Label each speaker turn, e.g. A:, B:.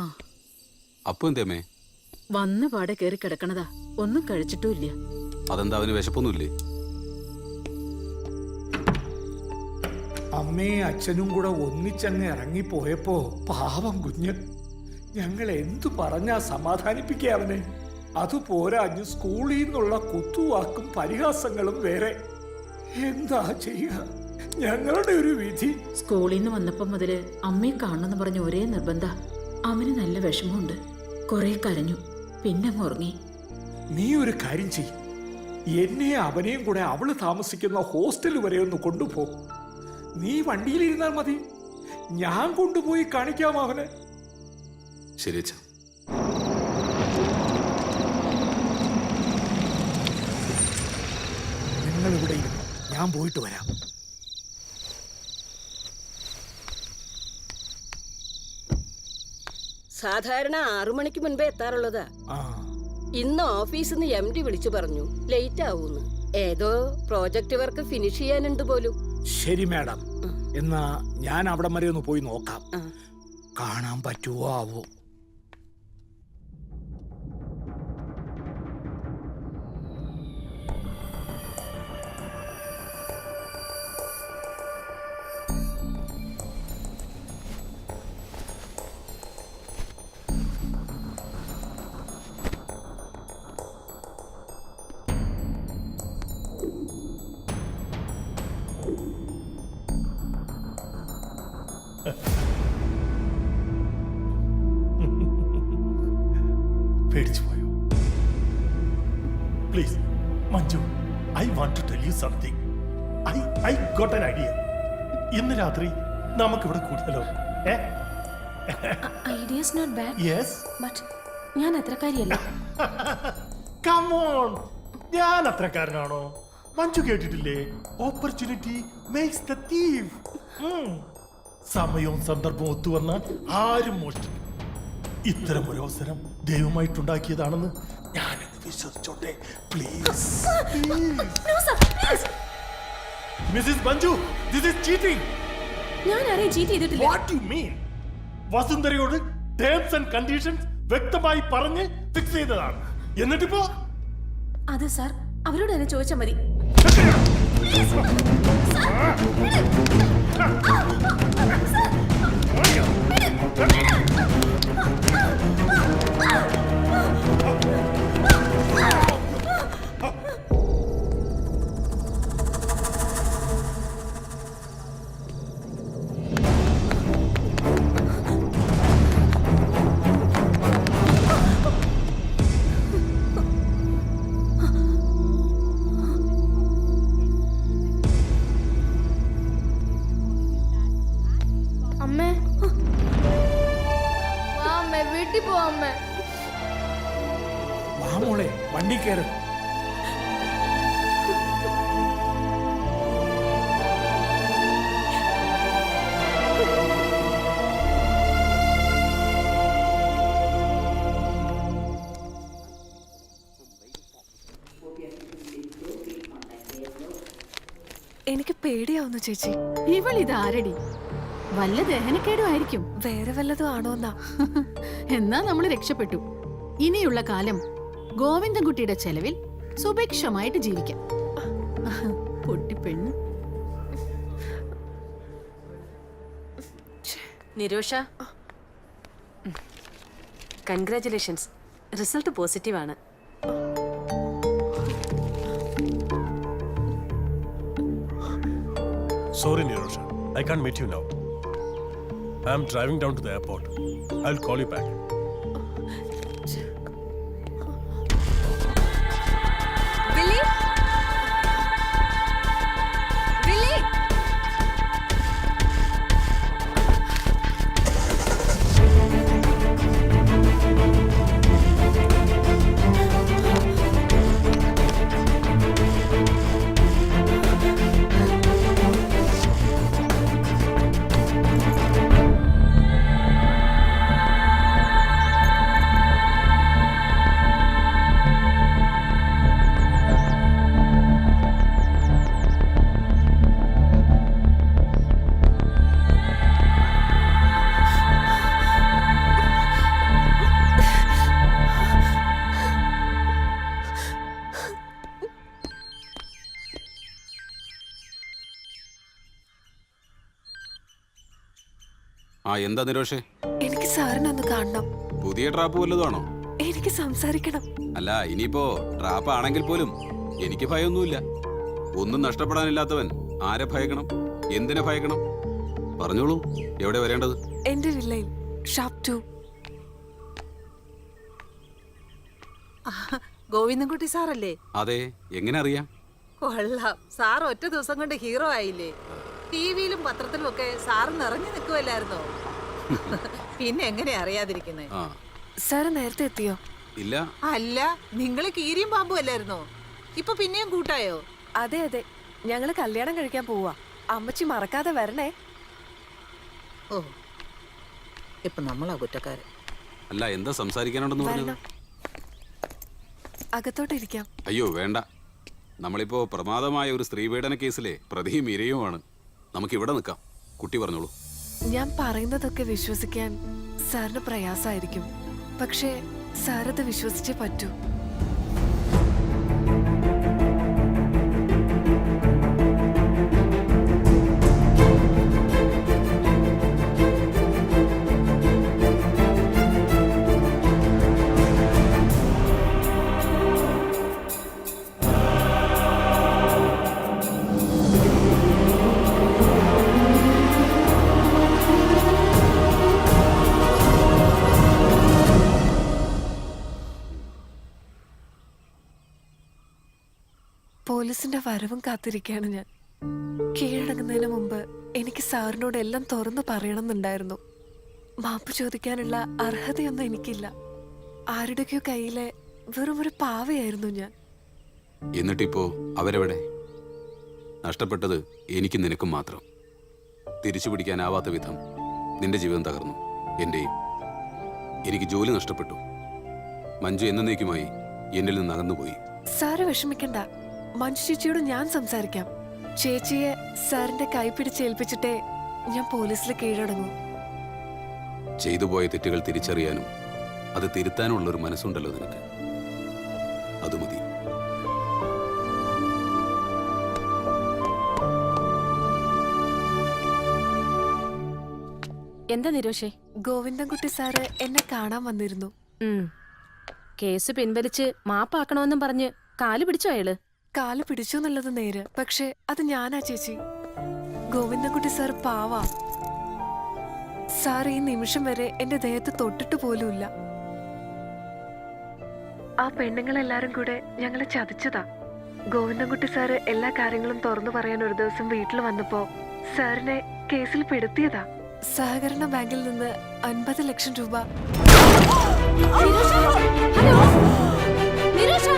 A: ആ
B: അപ്പൊ എന്തേമേ?
A: വന്ന പാടെ കേറി കിടക്കണതാ, ഒന്നും കഴിച്ചിട്ടുമില്ല.
B: അതെന്താ, അവന് വിശപ്പൊന്നുമില്ലേ?
C: അമ്മയും അച്ഛനും കൂടെ ഒന്നിച്ചങ്ങ് ഇറങ്ങിപ്പോയപ്പോ പാവം കുഞ്ഞ്, ഞങ്ങൾ എന്തു പറഞ്ഞാ സമാധാനിപ്പിക്കുക അവനെ? അതുപോരാഞ്ഞ് സ്കൂളിൽ നിന്നുള്ള കുത്തുവാക്കും പരിഹാസങ്ങളും വേറെ. എന്താ ചെയ്യുക? ഞങ്ങളുടെ ഒരു വിധി.
A: സ്കൂളിൽ നിന്ന് വന്നപ്പം മുതല് അമ്മയെ കാണണമെന്ന് പറഞ്ഞ ഒരേ നിർബന്ധ. അവന് നല്ല വിഷമമുണ്ട്. കുറെ കരഞ്ഞു, പിന്നെ മുറങ്ങി.
C: നീ ഒരു കാര്യം ചെയ്യും, എന്നെ അവനെയും കൂടെ അവള് താമസിക്കുന്ന ഹോസ്റ്റൽ വരെ ഒന്ന് കൊണ്ടുപോ. നീ വണ്ടിയിലിരുന്നാൽ മതി, ഞാൻ കൊണ്ടുപോയി കാണിക്കാം അവനെ.
B: ശരി അച്ഛാ.
C: നിങ്ങൾ ഇവിടെ ഇരുന്നു, ഞാൻ പോയിട്ട് വരാം.
D: സാധാരണ 6 മണിക്ക് മുൻപേ എത്താറുള്ളതാ. ഇന്ന് ഓഫീസിൽ നിന്ന് MD വിളിച്ചു പറഞ്ഞു ലേറ്റ് ആവൂന്ന്. ഏതോ പ്രോജക്റ്റ് വർക്ക് ഫിനിഷ് ചെയ്യാനുണ്ട് പോലും.
C: ശരി മാഡം, എന്നാ ഞാൻ അവിടെ വരെ ഒന്ന് പോയി നോക്കാം. കാണാൻ പറ്റുമോ ആവോ?
E: പേടിച്ചു പോയോ? Please Manju, I want to tell you something. I got an idea. ഇന്ന് രാത്രി നമുക്കിവിടെ കൂടിയാലോ?
F: Idea is not bad.
E: Yes.
F: But ഞാൻ അത്രക്കാരിയല്ല.
E: Come on. ഞാൻ അത്രക്കാരനാണോ? മഞ്ജു കേട്ടിട്ടില്ലേ? Opportunity makes the തീവ്. സമയവും സന്ദർഭവും ഒത്തുവന്നാൽ ആരും മോഷ്ടിക്കും. ഇത്തരം ഒരു അവസരം ദൈവമായിട്ടുണ്ടാക്കിയതാണെന്ന് ഞാനത് വിശ്വസിച്ചോട്ടെ. Please Mrs Manju, this is cheating.
F: ഞാൻ ആരെയും ചീറ്റ് ചെയ്തിട്ടില്ല.
E: What you mean? വസുന്ധരയോട് ടേംസ് ആൻഡ് കണ്ടീഷൻസ് വ്യക്തമായി പറഞ്ഞ് ഫിക്സ് ചെയ്തതാണ്. എന്നിട്ടിപ്പോ
F: അത് സാർ അവരോട് തന്നെ ചോദിച്ചാൽ മതി.
C: വാ മോളെ, വണ്ടി കയറ്.
G: എനിക്ക് പേടിയാവുന്നു ചേച്ചി.
A: ഇവളിത് ആരടി? വല്ല ദഹനക്കേടുമായിരിക്കും.
G: വേറെ വല്ലതും ആണോന്നാ.
A: എന്നാ നമ്മൾ രക്ഷപ്പെട്ടു. ഇനിയുള്ള കാലം ഗോവിന്ദൻകുട്ടിയുടെ ചെലവിൽ സുഭിക്ഷമായിട്ട് ജീവിക്കാം. പൊട്ടിപ്പെണ്ണ്.
H: നിരോഷ, കൺഗ്രാറ്റുലേഷൻസ്. റിസൾട്ട് പോസിറ്റീവ് ആണ്.
E: Sorry, Nirosha. I can't meet you now. I'm driving down to the airport. I'll call you back.
G: Billy? Billy?
B: ആ എന്താ നിരോഷേ?
G: എനിക്ക് സാറിനെ ഒന്ന് കാണണം.
B: പുതിയ ട്രാപ്പ് വല്ലതുമാണോ?
G: എനിക്ക് സംസാരിക്കണം.
B: അല്ല ഇനിയിപ്പോ ട്രാപ്പ് ആണെങ്കിൽ പോലും എനിക്ക് ഭയമൊന്നുമില്ല. ഒന്നും നഷ്ടപ്പെടാനില്ലാത്തവൻ ആരെ ഭയക്കണം? എന്തിനെ ഭയക്കണം? പറഞ്ഞോളൂ, എവിടെ വരേണ്ടത്?
G: എന്റെ വില്ലയിൽ ഷാപ്പ് 2.
I: ഗോവിന്ദൻകുട്ടി സാറല്ലേ?
B: അതെ, എങ്ങനെ അറിയാം?
I: കൊള്ളാം, സാർ ഒറ്റ ദിവസം കൊണ്ട് ഹീറോ ആയില്ലേ? ടിവിയിലും പത്രത്തിലും ഒക്കെ സാറ് നിറഞ്ഞു നിൽക്കുമല്ലായിരുന്നോ? പിന്നെ എങ്ങനെ അറിയാതിരിക്കുന്നേ?
B: ആ
G: സാറ് നേരത്തെ എത്തിയോ?
B: ഇല്ല.
I: അല്ല, നിങ്ങള് കീരിയും പാമ്പും അല്ലായിരുന്നോ? ഇപ്പൊ പിന്നെയും കൂട്ടായോ?
G: അതെ അതെ, ഞങ്ങള് കല്യാണം കഴിക്കാൻ പോവാ. അമ്മച്ചി മറക്കാതെ വരണേ.
I: ഓ, ഇപ്പൊ നമ്മളാ കുറ്റക്കാരൻ.
B: അല്ല എന്താ സംസാരിക്കാനുണ്ടെന്ന് പറഞ്ഞത്?
G: വരണം. അകത്തോട്ടിരിക്കാം.
B: അയ്യോ വേണ്ട, നമ്മളിപ്പോ പ്രമാദമായ ഒരു സ്ത്രീപീഡന കേസിലെ പ്രതിയും ഇരയുമാണ്. നമുക്കിവിടെ നിൽക്കാം. കുട്ടി പറഞ്ഞോളൂ.
G: ഞാൻ പറയുന്നതൊക്കെ വിശ്വസിക്കാൻ സാറിന് പ്രയാസമായിരിക്കും, പക്ഷേ സാറത് വിശ്വസിച്ചേ പറ്റൂ. പോലീസിന്റെ വരവും കാത്തിരിക്കുകയാണ് ഞാൻ. കീഴടങ്ങുന്നതിന് മുമ്പ് എനിക്ക് സാറിനോട് എല്ലാം തുറന്നു പറയണമെന്നുണ്ടായിരുന്നു. മാപ്പ് ചോദിക്കാനുള്ള അർഹതയൊന്നും എനിക്കില്ല. ആരുടെയൊക്കെയോ കയ്യിലെ വെറും ഒരു പാവയായിരുന്നു ഞാൻ.
B: എന്നിട്ടിപ്പോ അവരെവിടെ? നഷ്ടപ്പെട്ടത് എനിക്കും നിനക്കും മാത്രം. തിരിച്ചു പിടിക്കാനാവാത്ത വിധം നിന്റെ ജീവിതം തകർന്നു, എന്റെയും. എനിക്ക് ജോലി നഷ്ടപ്പെട്ടു. മഞ്ജു എന്നേക്കുമായി എന്നിൽ നിന്ന് അകന്നുപോയി.
G: സാറ് വിഷമിക്കണ്ട, മഞ്ജു ചേച്ചിയോട് ഞാൻ സംസാരിക്കാം. ചേച്ചിയെ സാറിന്റെ കൈ പിടിച്ചേൽപ്പിച്ചിട്ടേ ഞാൻ പോലീസിൽ കീഴടങ്ങൂ.
B: ചെയ്തു പോയ തെറ്റുകൾ തിരിച്ചറിയാനും അത് തിരുത്താനുള്ള ഒരു മനസ്സുണ്ടല്ലോ നിനക്ക്. അത് മതി.
F: എന്താ നിരോഷേ?
G: ഗോവിന്ദൻകുട്ടി സാറ് എന്നെ കാണാൻ വന്നിരുന്നു.
F: കേസ് പിൻവലിച്ച് മാപ്പാക്കണമെന്നും പറഞ്ഞ് കാല് പിടിച്ചോ അയാള്?
G: കാല് പിടിച്ചു എന്നുള്ളത് നേര്, പക്ഷെ അത് ഞാനാ ചേച്ചി. ഗോവിന്ദൻകുട്ടി സാർ പാവാ. സാർ ഈ നിമിഷം വരെ എന്റെ ദേഹത്ത് തൊട്ടിട്ട് പോലുമില്ല. ആ പെണ്ണുങ്ങളെല്ലാരും കൂടെ ഞങ്ങളെ ചതിച്ചതാ. ഗോവിന്ദൻകുട്ടി സാറ് എല്ലാ കാര്യങ്ങളും തുറന്നു പറയാൻ ഒരു ദിവസം വീട്ടിൽ വന്നപ്പോ സാറിനെ കേസിൽ പെടുത്തിയതാ. സഹകരണ ബാങ്കിൽ നിന്ന് 50 ലക്ഷം രൂപ.
F: നിരോഷ!